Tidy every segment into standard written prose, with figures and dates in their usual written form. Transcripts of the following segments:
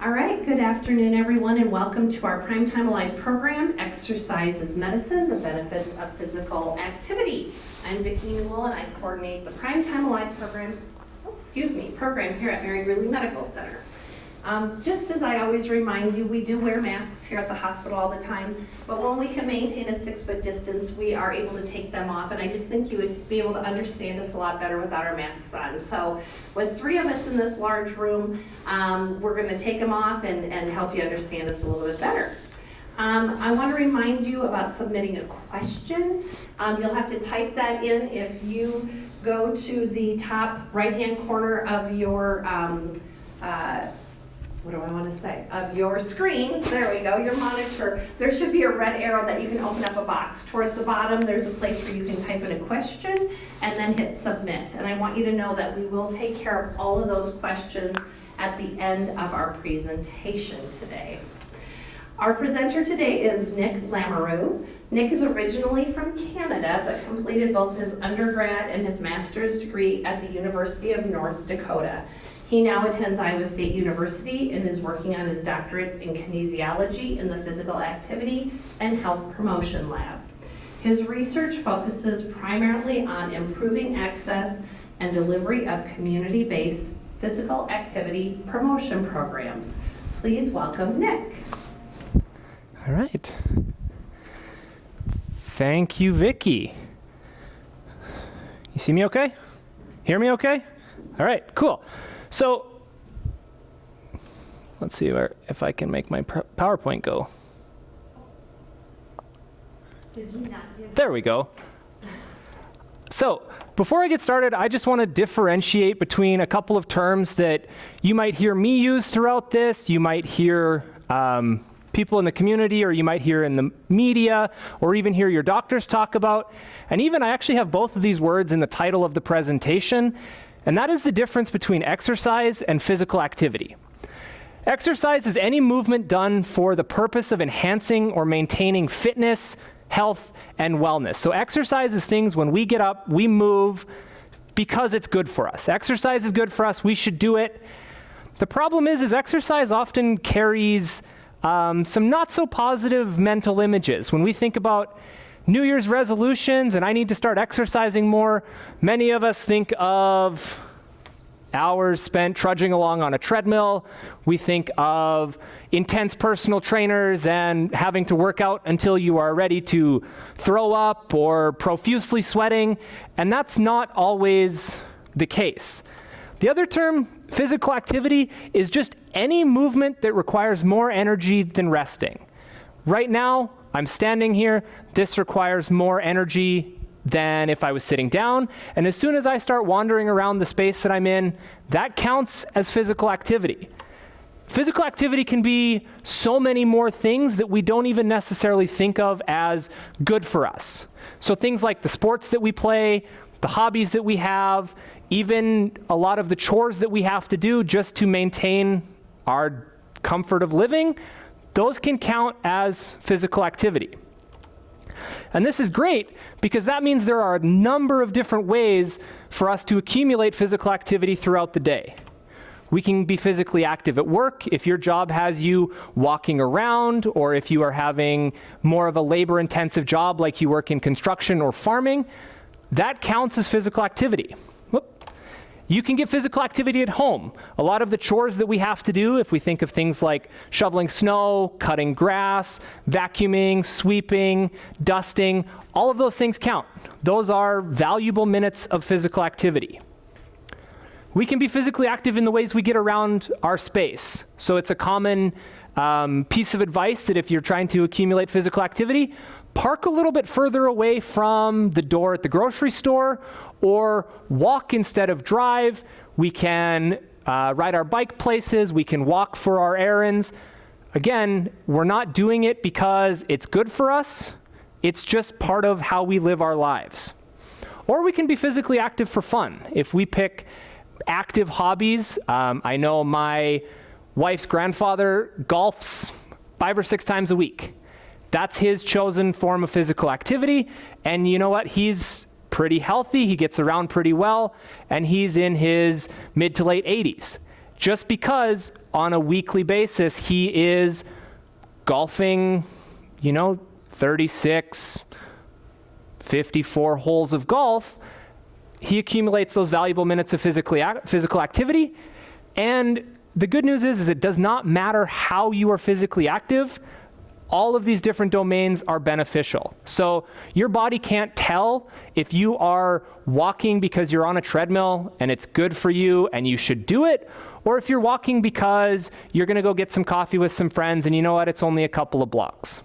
All right, good afternoon, everyone, and welcome to our Primetime Alive program, Exercise is Medicine, the Benefits of Physical Activity. I'm Vicki Newell, and I coordinate the Primetime Alive program here at Mary Greeley Medical Center. Just as I always remind you, we do wear masks here at the hospital all the time, but when we can maintain a 6-foot distance, we are able to take them off, and I just think you would be able to understand us a lot better without our masks on. So with 3 of us in this large room, we're going to take them off and help you understand us a little bit better. I want to remind you about submitting a question. You'll have to type that in if you go to the top right-hand corner of your of your screen. There we go, your monitor. There should be a red arrow that you can open up a box. Towards the bottom, there's a place where you can type in a question and then hit submit. And I want you to know that we will take care of all of those questions at the end of our presentation today. Our presenter today is Nick Lamoureux. Nick is originally from Canada, but completed both his undergrad and his master's degree at the University of North Dakota. He now attends Iowa State University and is working on his doctorate in kinesiology in the Physical Activity and Health Promotion Lab. His research focuses primarily on improving access and delivery of community-based physical activity promotion programs. Please welcome Nick. All right. Thank you, Vicki. You see me okay? Hear me okay? All right, cool. So, let's see if I can make my PowerPoint go. There we go. So, before I get started, I just want to differentiate between a couple of terms that you might hear me use throughout this. You might hear people in the community, or you might hear in the media, or even hear your doctors talk about. And even I actually have both of these words in the title of the presentation. And that is the difference between exercise and physical activity. Exercise is any movement done for the purpose of enhancing or maintaining fitness, health, and wellness. So exercise is things when we get up, we move because it's good for us. Exercise is good for us, we should do it. The problem is exercise often carries some not so positive mental images. When we think about New Year's resolutions, and I need to start exercising more, many of us think of hours spent trudging along on a treadmill. We think of intense personal trainers and having to work out until you are ready to throw up or profusely sweating, and that's not always the case. The other term, physical activity, is just any movement that requires more energy than resting. Right now, I'm standing here. This requires more energy than if I was sitting down. And as soon as I start wandering around the space that I'm in, that counts as physical activity. Physical activity can be so many more things that we don't even necessarily think of as good for us. So things like the sports that we play, the hobbies that we have, even a lot of the chores that we have to do just to maintain our comfort of living, those can count as physical activity. And this is great because that means there are a number of different ways for us to accumulate physical activity throughout the day. We can be physically active at work if your job has you walking around, or if you are having more of a labor-intensive job like you work in construction or farming, that counts as physical activity. You can get physical activity at home. A lot of the chores that we have to do, if we think of things like shoveling snow, cutting grass, vacuuming, sweeping, dusting, all of those things count. Those are valuable minutes of physical activity. We can be physically active in the ways we get around our space. So it's a common piece of advice that if you're trying to accumulate physical activity, park a little bit further away from the door at the grocery store, or walk instead of drive. We can ride our bike places. We can walk for our errands. Again, we're not doing it because it's good for us. It's just part of how we live our lives. Or we can be physically active for fun. If we pick active hobbies, I know my wife's grandfather golfs 5 or 6 times a week. That's his chosen form of physical activity, and you know what? He's pretty healthy, he gets around pretty well, and he's in his mid to late 80s. just because on a weekly basis he is golfing, 36, 54 holes of golf, he accumulates those valuable minutes of physical activity. And the good news is it does not matter how you are physically active. All of these different domains are beneficial. So your body can't tell if you are walking because you're on a treadmill and it's good for you and you should do it, or if you're walking because you're going to go get some coffee with some friends and you know what, it's only a couple of blocks.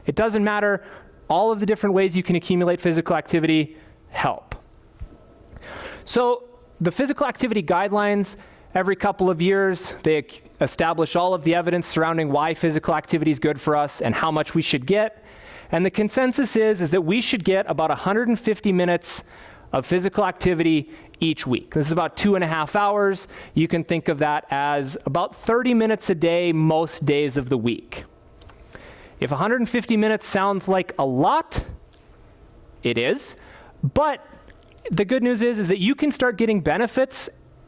It doesn't matter. All of the different ways you can accumulate physical activity help. So the physical activity guidelines, every couple of years, they establish all of the evidence surrounding why physical activity is good for us and how much we should get. And the consensus is that we should get about 150 minutes of physical activity each week. This is about 2.5 hours. You can think of that as about 30 minutes a day, most days of the week. If 150 minutes sounds like a lot, it is. But the good news is that you can start getting benefits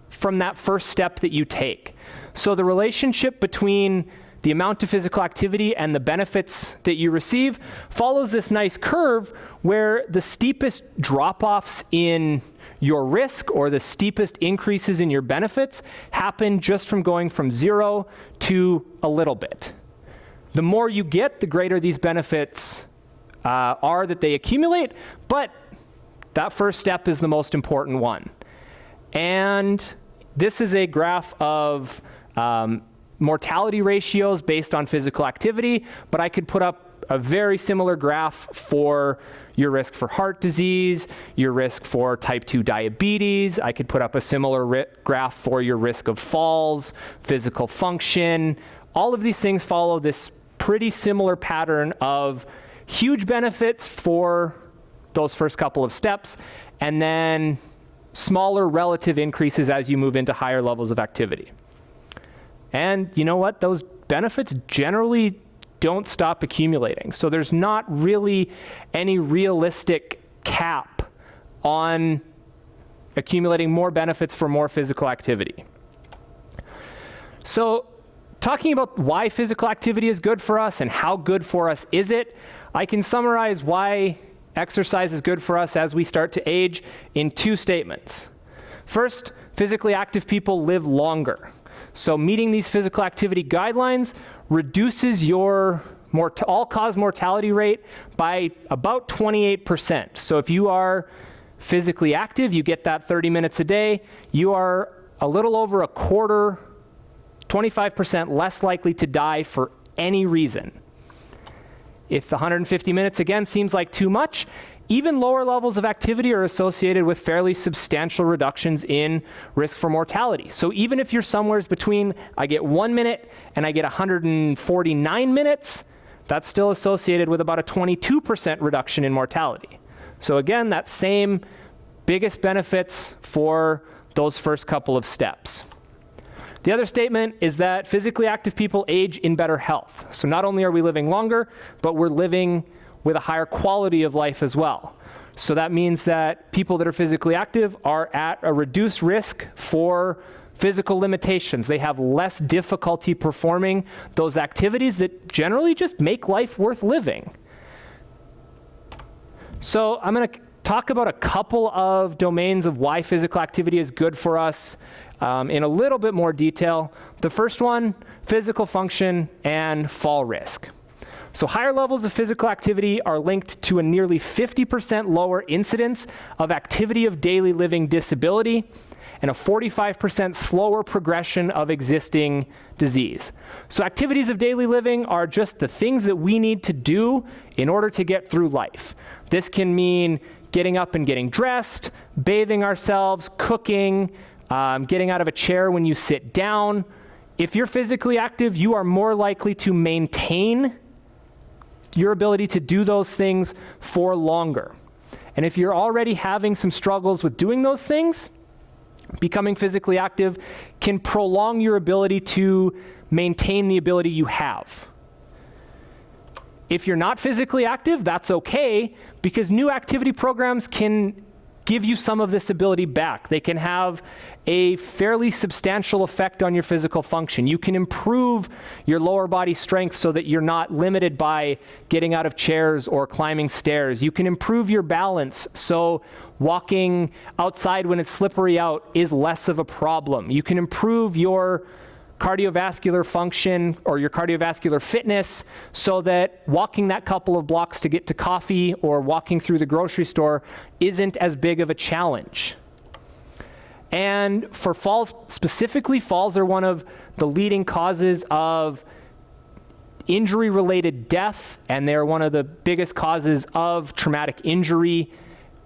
from that first step that you take. So the relationship between the amount of physical activity and the benefits that you receive follows this nice curve where the steepest drop-offs in your risk or the steepest increases in your benefits happen just from going from 0 to a little bit. The more you get, the greater these benefits are that they accumulate, but that first step is the most important one. And this is a graph of mortality ratios based on physical activity, but I could put up a very similar graph for your risk for heart disease, your risk for type 2 diabetes. I could put up a similar graph for your risk of falls, physical function. All of these things follow this pretty similar pattern of huge benefits for those first couple of steps, and then smaller relative increases as you move into higher levels of activity. And you know what? Those benefits generally don't stop accumulating. So there's not really any realistic cap on accumulating more benefits for more physical activity. So talking about why physical activity is good for us and how good for us is it, I can summarize why exercise is good for us as we start to age in 2 statements. First, physically active people live longer. So meeting these physical activity guidelines reduces your all-cause mortality rate by about 28%. So if you are physically active, you get that 30 minutes a day, you are a little over a quarter, 25% less likely to die for any reason. If the 150 minutes again seems like too much, even lower levels of activity are associated with fairly substantial reductions in risk for mortality. So even if you're somewhere between I get 1 minute and I get 149 minutes, that's still associated with about a 22% reduction in mortality. So again, that same biggest benefits for those first couple of steps. The other statement is that physically active people age in better health. So not only are we living longer, but we're living with a higher quality of life as well. So that means that people that are physically active are at a reduced risk for physical limitations. They have less difficulty performing those activities that generally just make life worth living. So I'm going to talk about a couple of domains of why physical activity is good for us in a little bit more detail. The first one, physical function and fall risk. So higher levels of physical activity are linked to a nearly 50% lower incidence of activity of daily living disability and a 45% slower progression of existing disease. So activities of daily living are just the things that we need to do in order to get through life. This can mean getting up and getting dressed, bathing ourselves, cooking, getting out of a chair when you sit down. If you're physically active, you are more likely to maintain your ability to do those things for longer. And if you're already having some struggles with doing those things, becoming physically active can prolong your ability to maintain the ability you have. If you're not physically active, that's okay, because new activity programs can give you some of this ability back. They can have a fairly substantial effect on your physical function. You can improve your lower body strength so that you're not limited by getting out of chairs or climbing stairs. You can improve your balance so walking outside when it's slippery out is less of a problem. You can improve your cardiovascular function or your cardiovascular fitness so that walking that couple of blocks to get to coffee or walking through the grocery store isn't as big of a challenge. And for falls specifically, falls are one of the leading causes of injury-related death, and they're one of the biggest causes of traumatic injury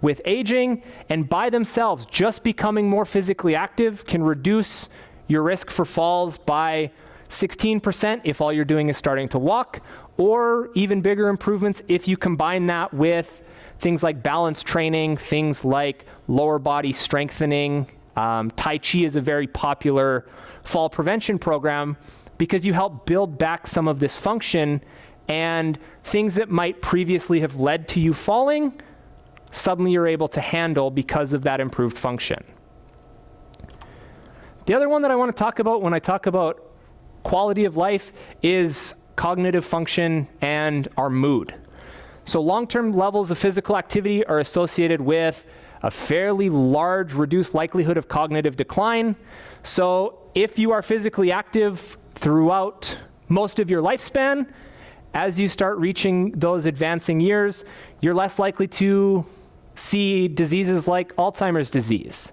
with aging. And by themselves, just becoming more physically active can reduce your risk for falls by 16% if all you're doing is starting to walk, or even bigger improvements if you combine that with things like balance training, things like lower body strengthening. Tai Chi is a very popular fall prevention program because you help build back some of this function, and things that might previously have led to you falling, suddenly you're able to handle because of that improved function. The other one that I want to talk about when I talk about quality of life is cognitive function and our mood. So long-term levels of physical activity are associated with a fairly large reduced likelihood of cognitive decline. So if you are physically active throughout most of your lifespan, as you start reaching those advancing years, you're less likely to see diseases like Alzheimer's disease.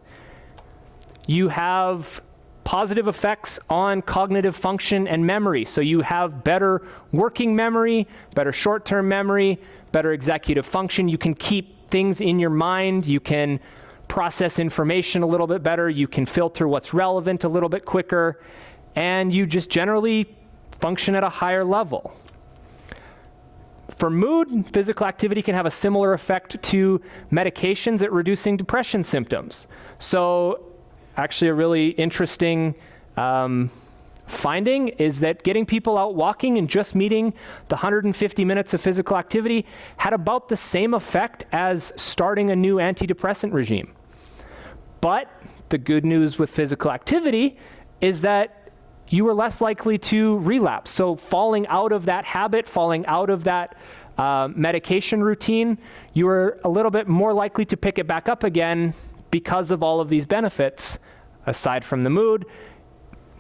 You have positive effects on cognitive function and memory. So you have better working memory, better short-term memory, better executive function. You can keep things in your mind. You can process information a little bit better. You can filter what's relevant a little bit quicker. And you just generally function at a higher level. For mood, physical activity can have a similar effect to medications at reducing depression symptoms. So actually a really interesting finding is that getting people out walking and just meeting the 150 minutes of physical activity had about the same effect as starting a new antidepressant regime. But the good news with physical activity is that you were less likely to relapse. So falling out of that habit, falling out of that medication routine, you were a little bit more likely to pick it back up again because of all of these benefits. Aside from the mood,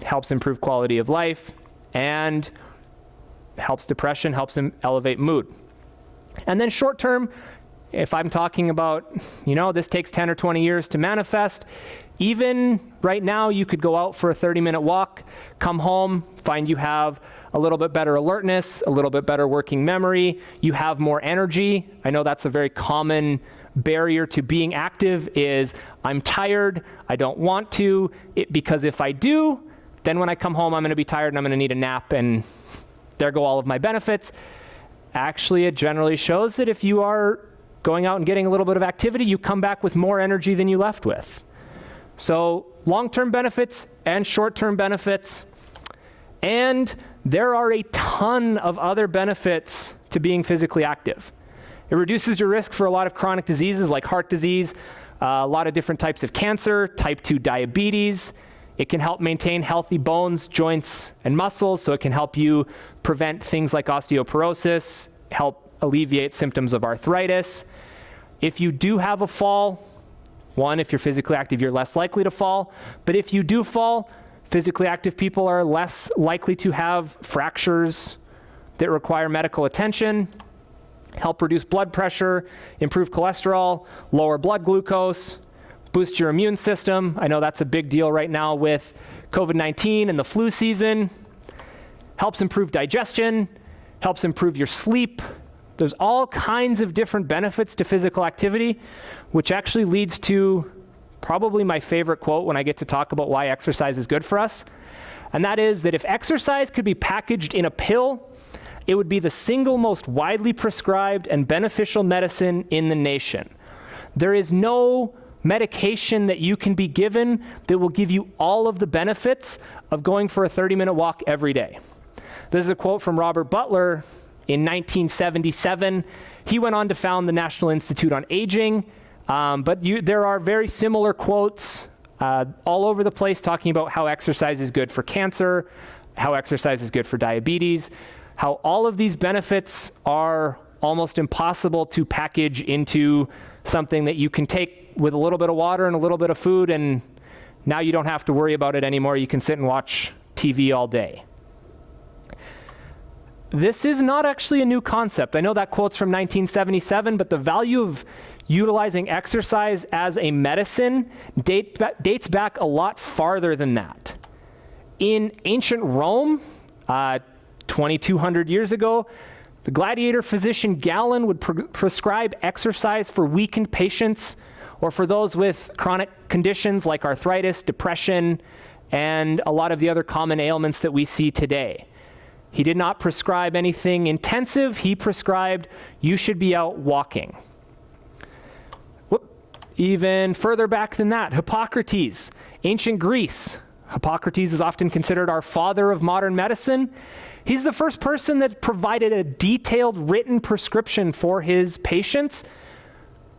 helps improve quality of life, and helps depression, helps elevate mood. And then short term, if I'm talking about, this takes 10 or 20 years to manifest, even right now you could go out for a 30-minute walk, come home, find you have a little bit better alertness, a little bit better working memory, you have more energy. I know that's a very common barrier to being active is I'm tired, I don't want to, because if I do, then when I come home I'm going to be tired and I'm going to need a nap, and there go all of my benefits. Actually, it generally shows that if you are going out and getting a little bit of activity, you come back with more energy than you left with. So long-term benefits and short-term benefits. And there are a ton of other benefits to being physically active. It reduces your risk for a lot of chronic diseases like heart disease, a lot of different types of cancer, type 2 diabetes. It can help maintain healthy bones, joints, and muscles, so it can help you prevent things like osteoporosis, help alleviate symptoms of arthritis. If you do have a fall, one, if you're physically active, you're less likely to fall. But if you do fall, physically active people are less likely to have fractures that require medical attention, help reduce blood pressure, improve cholesterol, lower blood glucose, boost your immune system. I know that's a big deal right now with COVID-19 and the flu season. Helps improve digestion, helps improve your sleep. There's all kinds of different benefits to physical activity, which actually leads to probably my favorite quote when I get to talk about why exercise is good for us. And that is that if exercise could be packaged in a pill, it would be the single most widely prescribed and beneficial medicine in the nation. There is no medication that you can be given that will give you all of the benefits of going for a 30-minute walk every day. This is a quote from Robert Butler in 1977. He went on to found the National Institute on Aging. But there are very similar quotes all over the place talking about how exercise is good for cancer, how exercise is good for diabetes, how all of these benefits are almost impossible to package into something that you can take with a little bit of water and a little bit of food, and now you don't have to worry about it anymore. You can sit and watch TV all day. This is not actually a new concept. I know that quote's from 1977, but the value of utilizing exercise as a medicine dates back a lot farther than that. In ancient Rome, 2,200 years ago, the gladiator physician Galen would prescribe exercise for weakened patients or for those with chronic conditions like arthritis, depression, and a lot of the other common ailments that we see today. He did not prescribe anything intensive. He prescribed you should be out walking. Even further back than that, Hippocrates, ancient Greece. Hippocrates is often considered our father of modern medicine. He's the first person that provided a detailed written prescription for his patients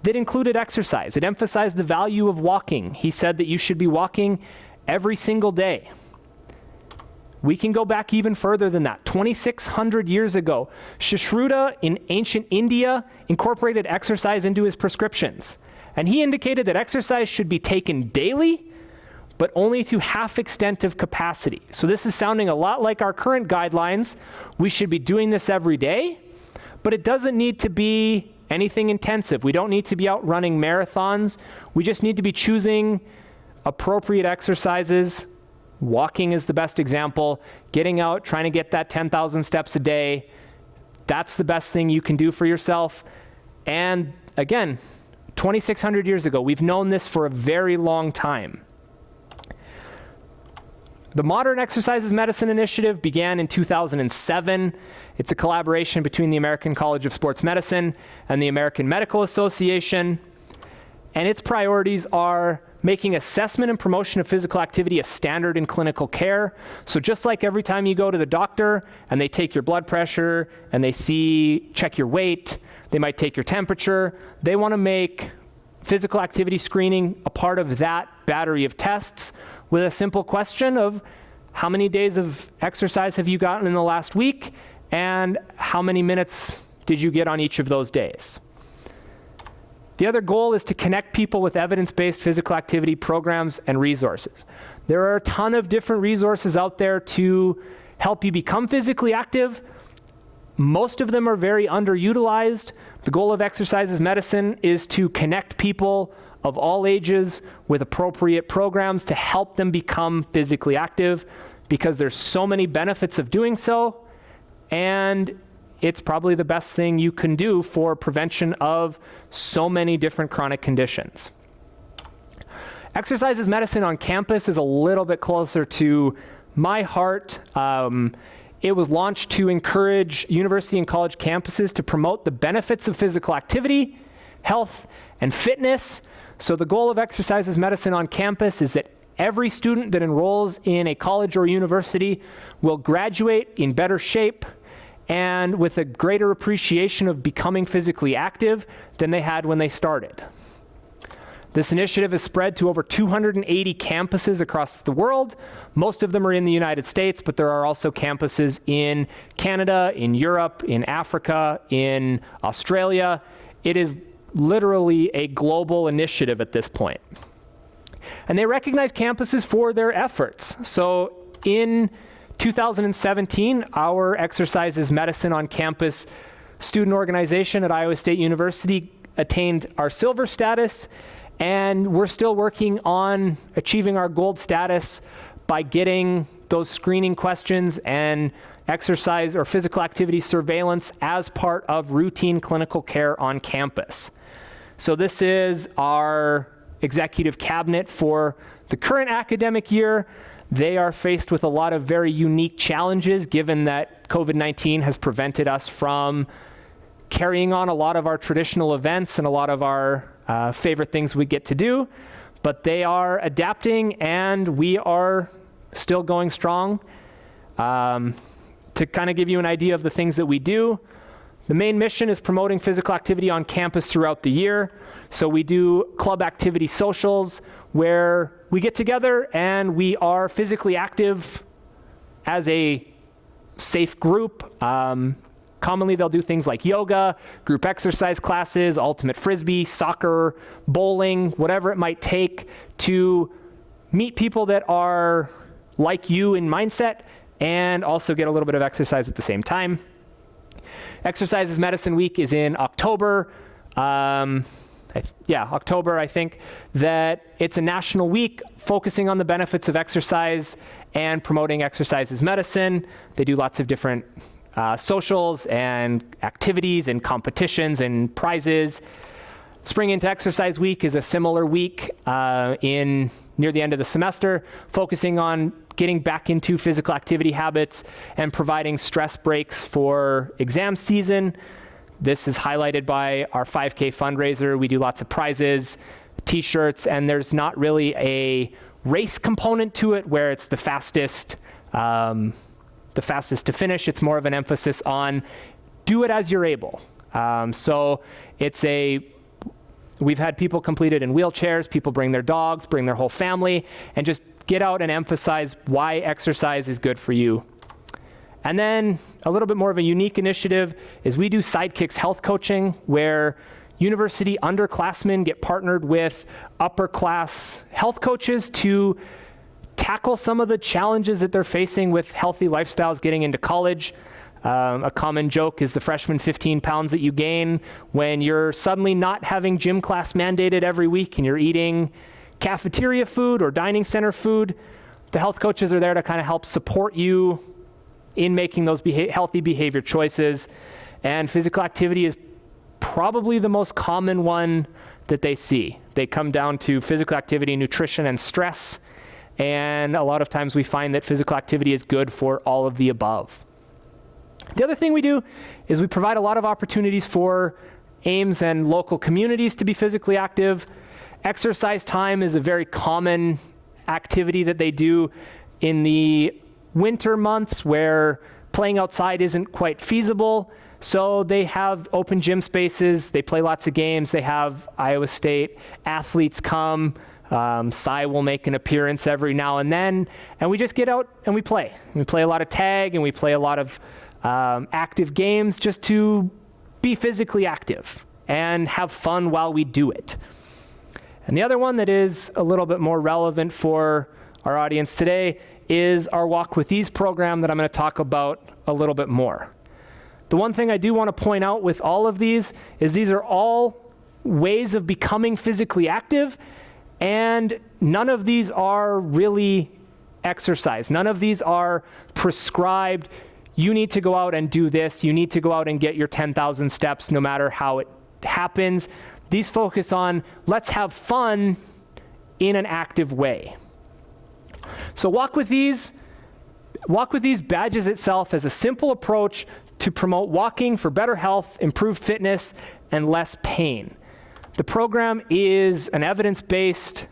that included exercise. It emphasized the value of walking. He said that you should be walking every single day. We can go back even further than that. 2,600 years ago, Sushruta in ancient India incorporated exercise into his prescriptions. And he indicated that exercise should be taken daily, but only to half extent of capacity. So this is sounding a lot like our current guidelines. We should be doing this every day, but it doesn't need to be anything intensive. We don't need to be out running marathons. We just need to be choosing appropriate exercises. Walking is the best example. Getting out, trying to get that 10,000 steps a day. That's the best thing you can do for yourself. And again, 2,600 years ago, we've known this for a very long time. The Modern Exercises Medicine Initiative began in 2007. It's a collaboration between the American College of Sports Medicine and the American Medical Association. And its priorities are making assessment and promotion of physical activity a standard in clinical care. So just like every time you go to the doctor and they take your blood pressure and they check your weight, they might take your temperature, they want to make physical activity screening a part of that battery of tests with a simple question of how many days of exercise have you gotten in the last week and how many minutes did you get on each of those days. The other goal is to connect people with evidence-based physical activity programs and resources. There are a ton of different resources out there to help you become physically active. Most of them are very underutilized. The goal of Exercises Medicine is to connect people of all ages with appropriate programs to help them become physically active, because there's so many benefits of doing so, and it's probably the best thing you can do for prevention of so many different chronic conditions. Exercises Medicine on campus is a little bit closer to my heart. It was launched to encourage university and college campuses to promote the benefits of physical activity, health, and fitness. So the goal of Exercises Medicine on campus is that every student that enrolls in a college or university will graduate in better shape and with a greater appreciation of becoming physically active than they had when they started. This initiative is spread to over 280 campuses across the world. Most of them are in the United States, but there are also campuses in Canada, in Europe, in Africa, in Australia. It is literally a global initiative at this point. And they recognize campuses for their efforts. So in 2017, our Exercises Medicine on Campus student organization at Iowa State University attained our silver status, and we're still working on achieving our gold status by getting those screening questions and exercise or physical activity surveillance as part of routine clinical care on campus. So this is our executive cabinet for the current academic year. They are faced with a lot of very unique challenges given that COVID-19 has prevented us from carrying on a lot of our traditional events and a lot of our favorite things we get to do, but they are adapting and we are still going strong. To kind of give you an idea of the things that we do, The main mission is promoting physical activity on campus throughout the year. So we do club activity socials where we get together and we are physically active as a safe group. Commonly they'll do things like yoga, group exercise classes, ultimate frisbee, soccer, bowling, whatever it might take to meet people that are like you in mindset and also get a little bit of exercise at the same time. Exercise is Medicine Week is in October. October, I think, that it's a national week focusing on the benefits of exercise and promoting exercise as medicine. They do lots of different socials and activities and competitions and prizes. Spring into Exercise Week is a similar week near the end of the semester, focusing on getting back into physical activity habits and providing stress breaks for exam season. This is highlighted by our 5K fundraiser. We do lots of prizes, t-shirts, and there's not really a race component to it where it's the fastest to finish. It's more of an emphasis on do it as you're able. So we've had people complete it in wheelchairs, people bring their dogs, bring their whole family, and just get out and emphasize why exercise is good for you. And then a little bit more of a unique initiative is we do Sidekicks health coaching, where university underclassmen get partnered with upper class health coaches to tackle some of the challenges that they're facing with healthy lifestyles getting into college. A common joke is the freshman 15 pounds that you gain when you're suddenly not having gym class mandated every week and you're eating cafeteria food or dining center food. The health coaches are there to kind of help support you in making those healthy behavior choices. And physical activity is probably the most common one that they see. They come down to physical activity, nutrition, and stress. And a lot of times we find that physical activity is good for all of the above. The other thing we do is we provide a lot of opportunities for Ames and local communities to be physically active. Exercise time is a very common activity that they do in the winter months where playing outside isn't quite feasible. So they have open gym spaces, they play lots of games, they have Iowa State athletes come, Cy will make an appearance every now and then, and we just get out and we play. We play a lot of tag and we play a lot of active games just to be physically active and have fun while we do it. And the other one that is a little bit more relevant for our audience today is our Walk with Ease program that I'm going to talk about a little bit more. The one thing I do want to point out with all of these is these are all ways of becoming physically active, and none of these are really exercise. None of these are prescribed, you need to go out and do this, you need to go out and get your 10,000 steps no matter how it happens. These focus on let's have fun in an active way. So Walk with Ease badges itself as a simple approach to promote walking for better health, improved fitness, and less pain. The program is an evidence-based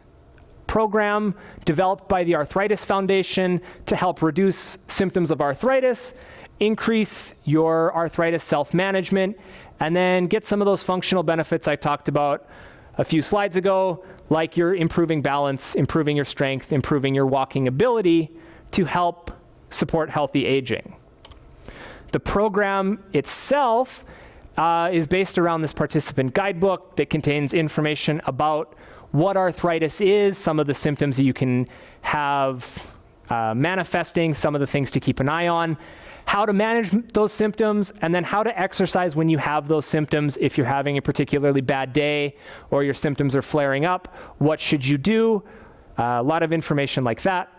program developed by the Arthritis Foundation to help reduce symptoms of arthritis, increase your arthritis self-management, and then get some of those functional benefits I talked about a few slides ago, like you're improving balance, improving your strength, improving your walking ability to help support healthy aging. The program itself is based around this participant guidebook that contains information about what arthritis is, some of the symptoms that you can have manifesting, some of the things to keep an eye on, how to manage those symptoms, and then how to exercise when you have those symptoms. If you're having a particularly bad day or your symptoms are flaring up, what should you do? A lot of information like that.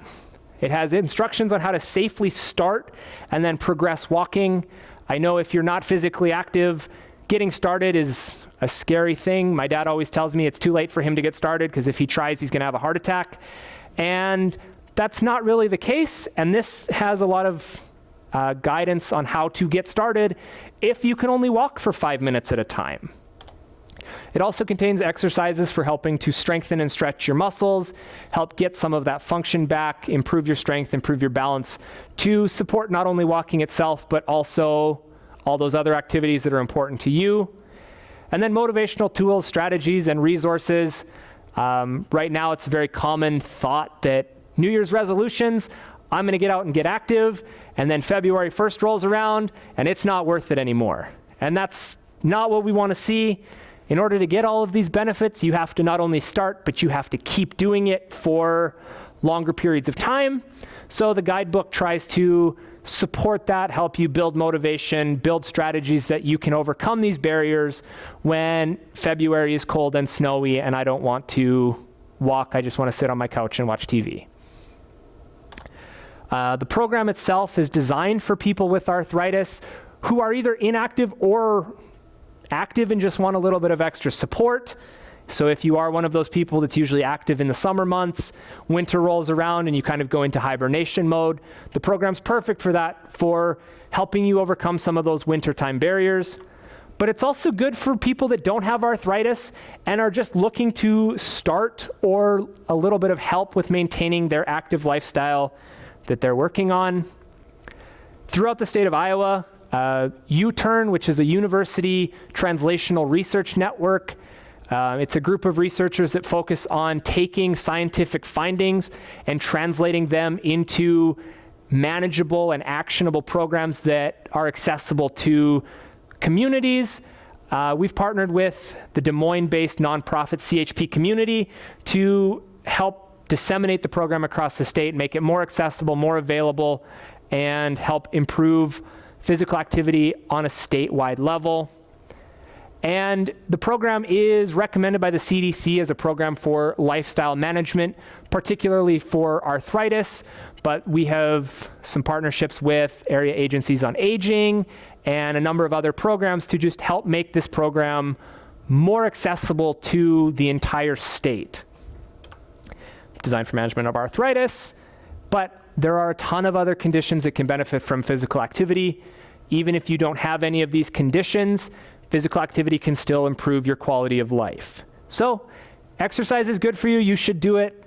It has instructions on how to safely start and then progress walking. I know if you're not physically active, getting started is a scary thing. My dad always tells me it's too late for him to get started because if he tries, he's going to have a heart attack. And that's not really the case. And this has a lot of guidance on how to get started if you can only walk for 5 minutes at a time. It also contains exercises for helping to strengthen and stretch your muscles, help get some of that function back, improve your strength, improve your balance to support not only walking itself, but also all those other activities that are important to you. And then motivational tools, strategies, and resources. Right now, it's a very common thought that New Year's resolutions, I'm going to get out and get active, and then February 1st rolls around, and it's not worth it anymore. And that's not what we want to see. In order to get all of these benefits, you have to not only start, but you have to keep doing it for longer periods of time. So the guidebook tries to support that, help you build motivation, build strategies that you can overcome these barriers when February is cold and snowy and I don't want to walk, I just want to sit on my couch and watch TV. The program itself is designed for people with arthritis who are either inactive or active and just want a little bit of extra support. So if you are one of those people that's usually active in the summer months, winter rolls around and you kind of go into hibernation mode, the program's perfect for that, for helping you overcome some of those wintertime barriers. But it's also good for people that don't have arthritis and are just looking to start or a little bit of help with maintaining their active lifestyle that they're working on. Throughout the state of Iowa, U-Turn, which is a university translational research network, it's a group of researchers that focus on taking scientific findings and translating them into manageable and actionable programs that are accessible to communities. We've partnered with the Des Moines-based nonprofit CHP Community to help disseminate the program across the state, make it more accessible, more available, and help improve physical activity on a statewide level. And the program is recommended by the CDC as a program for lifestyle management, particularly for arthritis, but we have some partnerships with area agencies on aging and a number of other programs to just help make this program more accessible to the entire state. Designed for management of arthritis, but there are a ton of other conditions that can benefit from physical activity. Even if you don't have any of these conditions, physical activity can still improve your quality of life. So exercise is good for you. You should do it.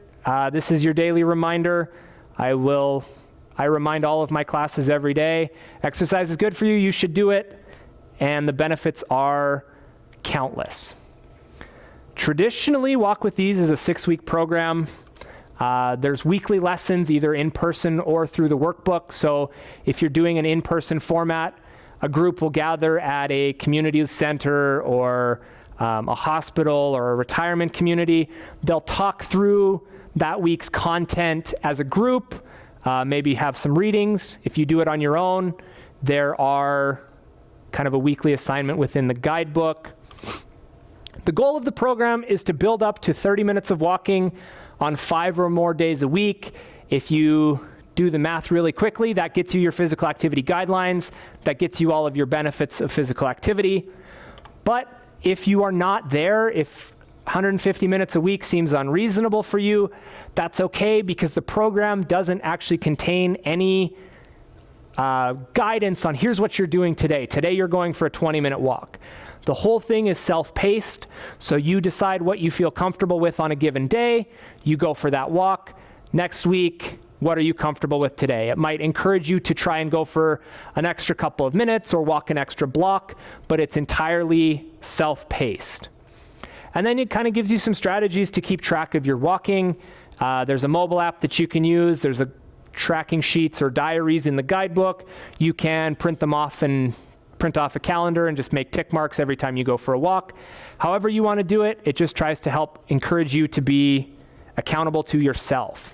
This is your daily reminder. I remind all of my classes every day. Exercise is good for you. You should do it. And the benefits are countless. Traditionally, Walk with Ease is a 6-week program. There's weekly lessons either in person or through the workbook. So if you're doing an in-person format, a group will gather at a community center or a hospital or a retirement community. They'll talk through that week's content as a group, maybe have some readings. If you do it on your own, there are kind of a weekly assignment within the guidebook. The goal of the program is to build up to 30 minutes of walking on 5 or more days a week. If you do the math really quickly, that gets you your physical activity guidelines, that gets you all of your benefits of physical activity. But if you are not there, if 150 minutes a week seems unreasonable for you, that's okay, because the program doesn't actually contain any guidance on here's what you're doing today. Today you're going for a 20-minute walk. The whole thing is self-paced, so you decide what you feel comfortable with on a given day. You go for that walk. Next week, what are you comfortable with today? It might encourage you to try and go for an extra couple of minutes or walk an extra block, but it's entirely self-paced. And then it kind of gives you some strategies to keep track of your walking. There's a mobile app that you can use. There's a tracking sheets or diaries in the guidebook. You can print them off and print off a calendar and just make tick marks every time you go for a walk. However you want to do it, it just tries to help encourage you to be accountable to yourself.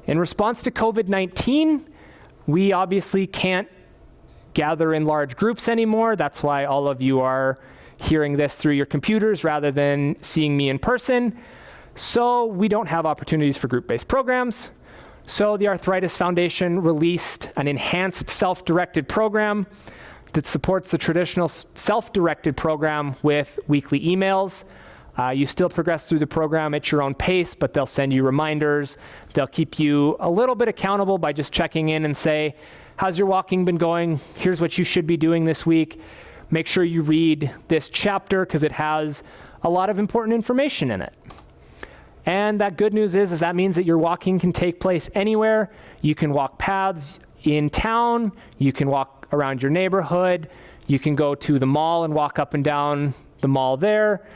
In response to COVID-19, we obviously can't gather in large groups anymore. That's why all of you are hearing this through your computers rather than seeing me in person. So we don't have opportunities for group-based programs. So the Arthritis Foundation released an enhanced self-directed program that supports the traditional self-directed program with weekly emails. You still progress through the program at your own pace, but they'll send you reminders. They'll keep you a little bit accountable by just checking in and say, how's your walking been going? Here's what you should be doing this week. Make sure you read this chapter because it has a lot of important information in it. And that good news is that means that your walking can take place anywhere. You can walk paths. in town, you can walk around your neighborhood, you can go to the mall and walk up and down the mall there.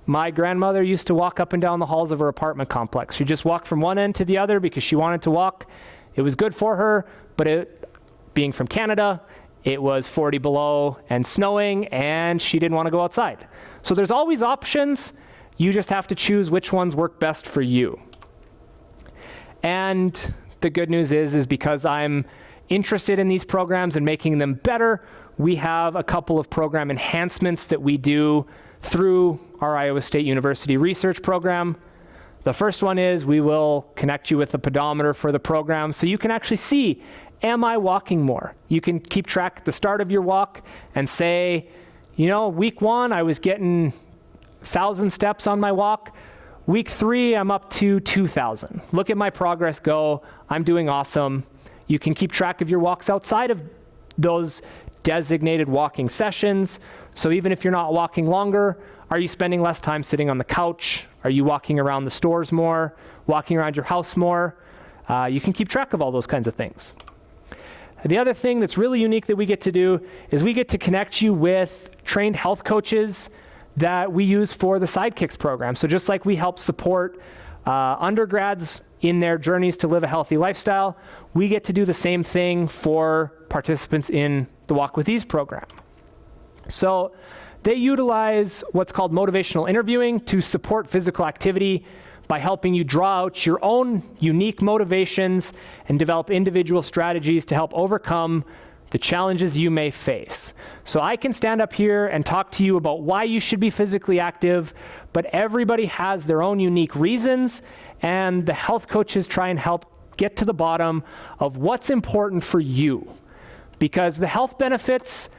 My grandmother used to walk up and down the halls of her apartment complex. She just walked from one end to the other because she wanted to walk. It was good for her, but being from Canada, it was 40 below and snowing, and she didn't want to go outside. So there's always options. You just have to choose which ones work best for you. And the good news is because I'm interested in these programs and making them better, we have a couple of program enhancements that we do through our Iowa State University research program. The first one is we will connect you with a pedometer for the program so you can actually see, am I walking more? You can keep track at the start of your walk and say, week 1, I was getting 1,000 steps on my walk. Week 3, I'm up to 2,000. Look at my progress go. I'm doing awesome. You can keep track of your walks outside of those designated walking sessions. So even if you're not walking longer, are you spending less time sitting on the couch? Are you walking around the stores more? Walking around your house more? You can keep track of all those kinds of things. The other thing that's really unique that we get to do is we get to connect you with trained health coaches that we use for the Sidekicks program. So just like we help support undergrads in their journeys to live a healthy lifestyle, we get to do the same thing for participants in the Walk With Ease program. So they utilize what's called motivational interviewing to support physical activity by helping you draw out your own unique motivations and develop individual strategies to help overcome the challenges you may face. So I can stand up here and talk to you about why you should be physically active, but everybody has their own unique reasons, and the health coaches try and help get to the bottom of what's important for you. Because the health benefits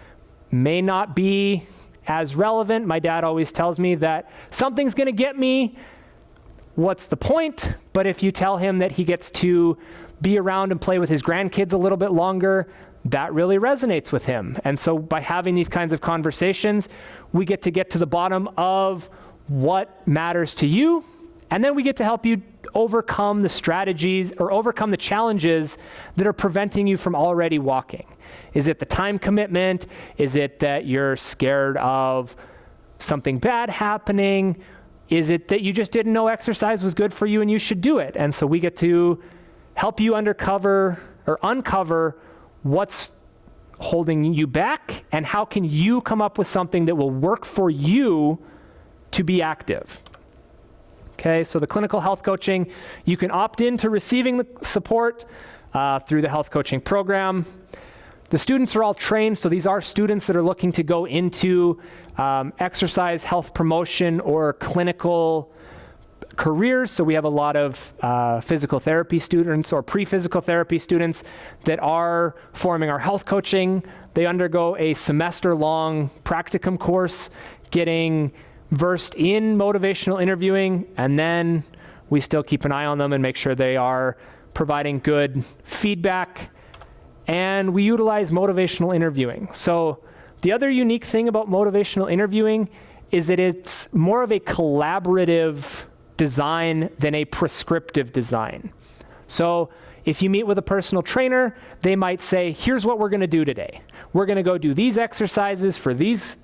may not be as relevant. My dad always tells me that something's gonna get me, what's the point? But if you tell him that he gets to be around and play with his grandkids a little bit longer, that really resonates with him. And so by having these kinds of conversations, we get to the bottom of what matters to you, and then we get to help you overcome the strategies or overcome the challenges that are preventing you from already walking. Is it the time commitment? Is it that you're scared of something bad happening? Is it that you just didn't know exercise was good for you and you should do it? And so we get to help you uncover what's holding you back and how can you come up with something that will work for you to be active. Okay, so the clinical health coaching, you can opt in to receiving the support through the health coaching program. The students are all trained, so these are students that are looking to go into exercise, health promotion, or clinical careers. So we have a lot of physical therapy students or pre-physical therapy students that are forming our health coaching. They undergo a semester-long practicum course, getting versed in motivational interviewing, and then we still keep an eye on them and make sure they are providing good feedback. And we utilize motivational interviewing. So the other unique thing about motivational interviewing is that it's more of a collaborative design than a prescriptive design. So if you meet with a personal trainer, they might say, here's what we're gonna do today. We're gonna go do these exercises for these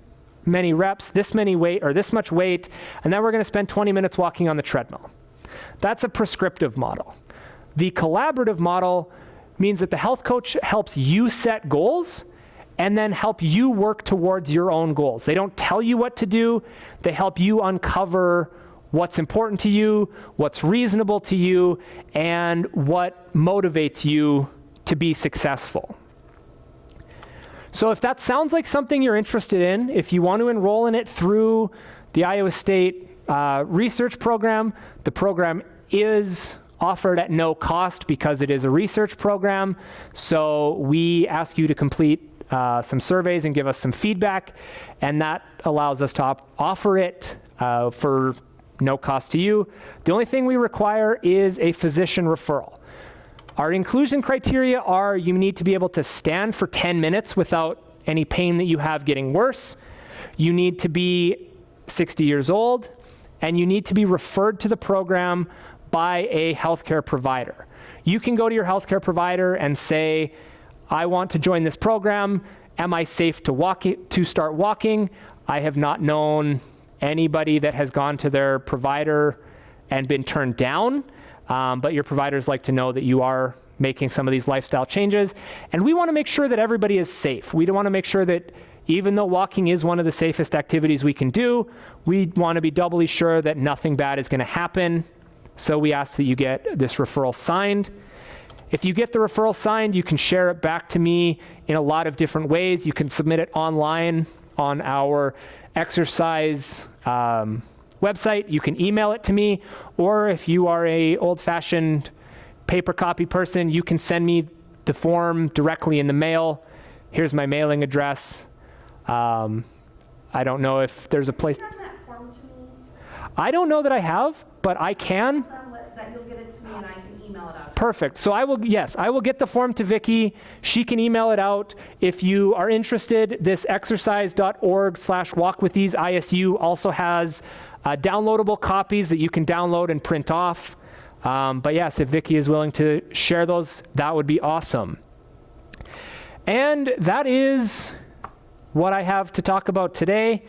many reps, this many weight, or this much weight, and then we're gonna spend 20 minutes walking on the treadmill. That's a prescriptive model. The collaborative model means that the health coach helps you set goals and then help you work towards your own goals. They don't tell you what to do, they help you uncover what's important to you, what's reasonable to you, and what motivates you to be successful. So if that sounds like something you're interested in, if you want to enroll in it through the Iowa State research program, the program is offered at no cost because it is a research program. So we ask you to complete some surveys and give us some feedback, and that allows us to offer it for no cost to you. The only thing we require is a physician referral. Our inclusion criteria are you need to be able to stand for 10 minutes without any pain that you have getting worse. You need to be 60 years old, and you need to be referred to the program by a healthcare provider. you can go to your healthcare provider and say, I want to join this program. Am I safe to start walking? I have not known anybody that has gone to their provider and been turned down, but your providers like to know that you are making some of these lifestyle changes. And we want to make sure that everybody is safe. We want to make sure that even though walking is one of the safest activities we can do, we want to be doubly sure that nothing bad is going to happen. So we ask that you get this referral signed. If you get the referral signed, you can share it back to me in a lot of different ways. You can submit it online on our exercise website. You can email it to me, or if you are a old-fashioned paper copy person, you can send me the form directly in the mail. Here's my mailing address. I don't know if there's a place. Send that form to me. I don't know that I have, but I can. That you'll get it to me and I can email it out. Perfect. So I will get the form to Vicki. She can email it out. If you are interested, this exercise.org/walkwiththese ISU also has downloadable copies that you can download and print off. But yes, if Vicki is willing to share those, that would be awesome. And that is what I have to talk about today.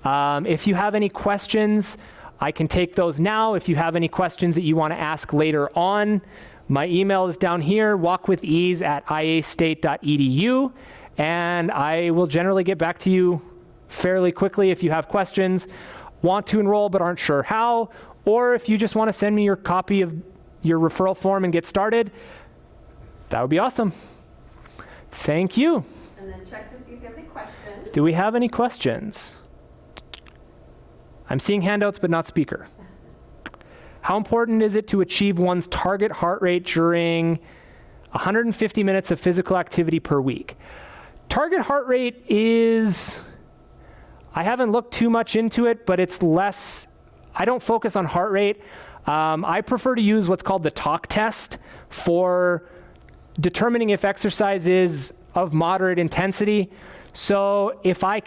If you have any questions, I can take those now. If you have any questions that you want to ask later on, my email is down here, walkwithEase@iastate.edu, and I will generally get back to you fairly quickly if you have questions, want to enroll but aren't sure how, or if you just want to send me your copy of your referral form and get started. That would be awesome. Thank you. And then check to see if you have any questions. Do we have any questions? I'm seeing handouts, but not speaker. How important is it to achieve one's target heart rate during 150 minutes of physical activity per week? Target heart rate is, I haven't looked too much into it, but it's less, I don't focus on heart rate. I prefer to use what's called the talk test for determining if exercise is of moderate intensity. So if my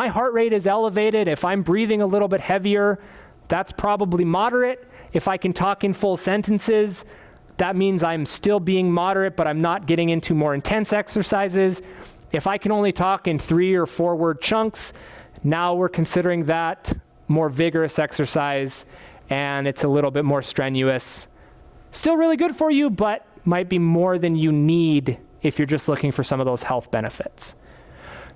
heart rate is elevated, if I'm breathing a little bit heavier, that's probably moderate. If I can talk in full sentences, that means I'm still being moderate, but I'm not getting into more intense exercises. If I can only talk in 3 or 4 word chunks, now we're considering that more vigorous exercise, and it's a little bit more strenuous. Still really good for you, but might be more than you need if you're just looking for some of those health benefits.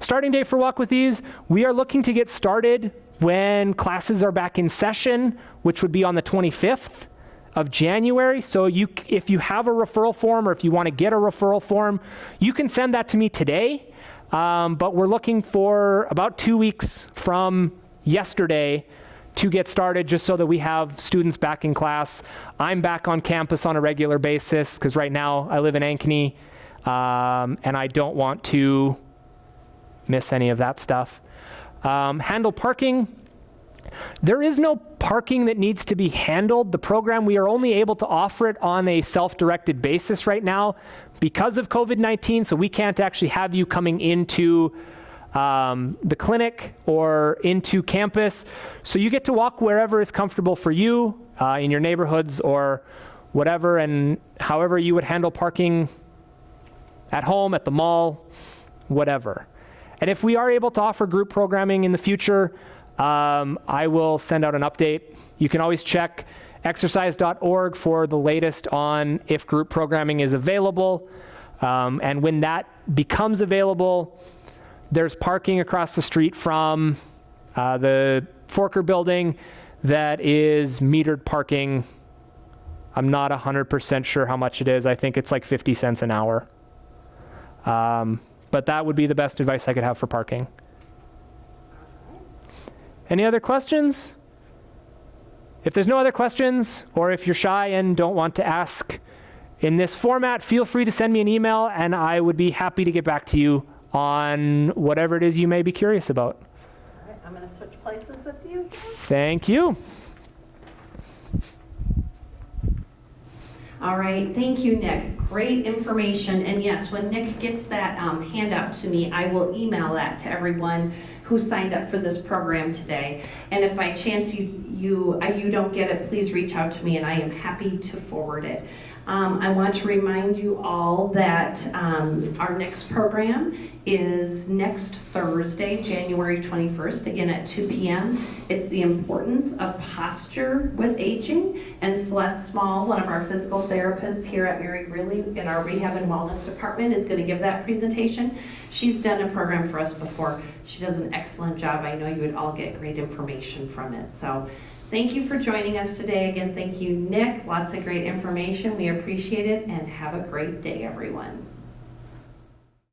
Starting day for Walk with Ease, we are looking to get started when classes are back in session, which would be on the 25th of January. So if you have a referral form or if you want to get a referral form, you can send that to me today. But we're looking for about 2 weeks from yesterday to get started, just so that we have students back in class. I'm back on campus on a regular basis because right now I live in Ankeny, and I don't want to miss any of that stuff. Handle parking. There is no parking that needs to be handled. The program, we are only able to offer it on a self-directed basis right now because of COVID-19, so we can't actually have you coming into the clinic or into campus. So you get to walk wherever is comfortable for you, in your neighborhoods or whatever, and however you would handle parking at home, at the mall, whatever. And if we are able to offer group programming in the future, I will send out an update. You can always check exercise.org for the latest on if group programming is available. And when that becomes available, there's parking across the street from the Forker building that is metered parking. I'm not 100% sure how much it is. I think it's like 50 cents an hour. But that would be the best advice I could have for parking. Any other questions? If there's no other questions, or if you're shy and don't want to ask in this format, feel free to send me an email and I would be happy to get back to you on whatever it is you may be curious about. All right, I'm going to switch places with you. Thank you. All right, thank you, Nick. Great information. And yes, when Nick gets that handout to me, I will email that to everyone who signed up for this program today. And if by chance you don't get it, please reach out to me and I am happy to forward it. I want to remind you all that our next program is next Thursday, January 21st, again at 2 p.m. It's the importance of posture with aging, and Celeste Small, one of our physical therapists here at Mary Greeley in our Rehab and Wellness Department, is going to give that presentation. She's done a program for us before. She does an excellent job. I know you would all get great information from it. So thank you for joining us today. Again, thank you, Nick. Lots of great information. We appreciate it, and have a great day, everyone.